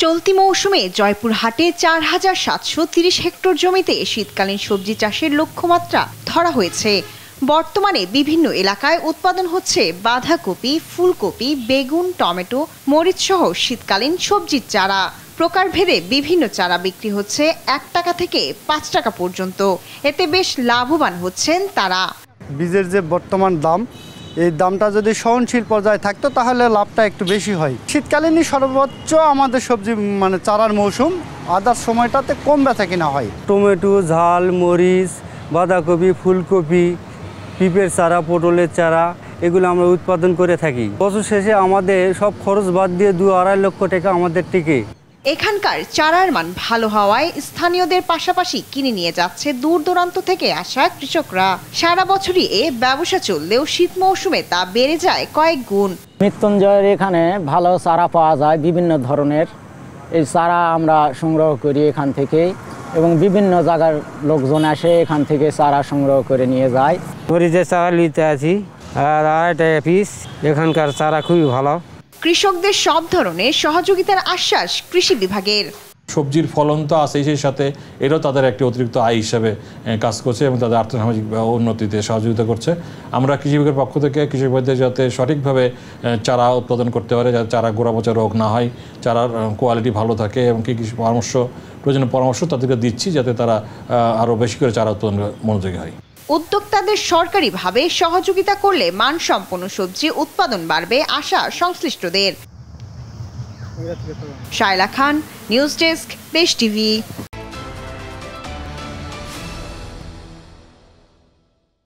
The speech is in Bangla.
চলতি মৌসুমে জয়পুরহাটে ৪,৭৩০ হেক্টর জমিতে শীতকালীন সবজি চাষের লক্ষ্যমাত্রা ধরা হয়েছে। বর্তমানে বিভিন্ন এলাকায় উৎপাদন হচ্ছে বাঁধাকপি, ফুলকপি, বেগুন, টমেটো, মরিচ সহ শীতকালীন সবজির চারা। প্রকারভেদে বিভিন্ন চারা বিক্রি হচ্ছে ১ টাকা থেকে ৫ টাকা পর্যন্ত। এতে বেশ লাভবান হচ্ছেন তারা। বীজের যে বর্তমান দাম, এই দামটা যদি সহনশীল পর্যায়ে থাকতো তাহলে লাভটা একটু বেশি হয়। শীতকালীনই সর্বোচ্চ আমাদের সবজি চারার মৌসুম, আদার সময়টাতে কম বেচা কিনা হয়। টমেটো, ঝাল, মরিচ, বাঁধাকপি, ফুলকপি, পিঁপের চারা, পটলের চারা এগুলো আমরা উৎপাদন করে থাকি। বছর শেষে আমাদের সব খরচ বাদ দিয়ে ২-২.৫ লক্ষ টাকা আমাদের টিকে। এখানকার চারার মান ভালো হওয়ায় স্থানীয়দের পাশাপাশি কিনে নিয়ে যাচ্ছে দূর দূরান্ত থেকে আসা কৃষকরা। সারা বছরই এ ব্যবসা চললেও শীত মৌসুমে তা বেড়ে যায় কয়েক গুণ। মৃত্যুঞ্জয়ের এখানে ভালো চারা পাওয়া যায়, বিভিন্ন ধরনের এই চারা আমরা সংগ্রহ করি এখান থেকে, এবং বিভিন্ন জায়গার লোকজন আসে এখান থেকে চারা সংগ্রহ করে নিয়ে যায়। মরিচের চারা নিতে আছি আর ২.৫ টাকা পিস। এখানকার চারা খুবই ভালো। কৃষকদের সব ধরনের সহযোগিতার আশ্বাস কৃষি বিভাগের। সবজির ফলন তো আছে, সেই সাথে এটাও তাদের একটি অতিরিক্ত আয় হিসাবে কাজ করছে এবং তাদের আর্থসামাজিক উন্নতিতে সহযোগিতা করছে। আমরা কৃষি বিভাগের পক্ষ থেকে কৃষক ভাইদের যাতে সঠিকভাবে চারা উৎপাদন করতে পারে, যাতে চারা গোড়া পচা রোগ না হয়, চারার কোয়ালিটি ভালো থাকে এবং কি প্রয়োজনীয় পরামর্শ তাদেরকে দিচ্ছি যাতে তারা আরও বেশি করে চারা উৎপাদনে মনোযোগী হয়। উদ্যোক্তাদের সরকারিভাবে সহযোগিতা করলে মানসম্পন্ন সবজি উৎপাদন বাড়বে আশা সংশ্লিষ্টদের। শায়লা খান, নিউজ ডেস্ক, দেশ টিভি।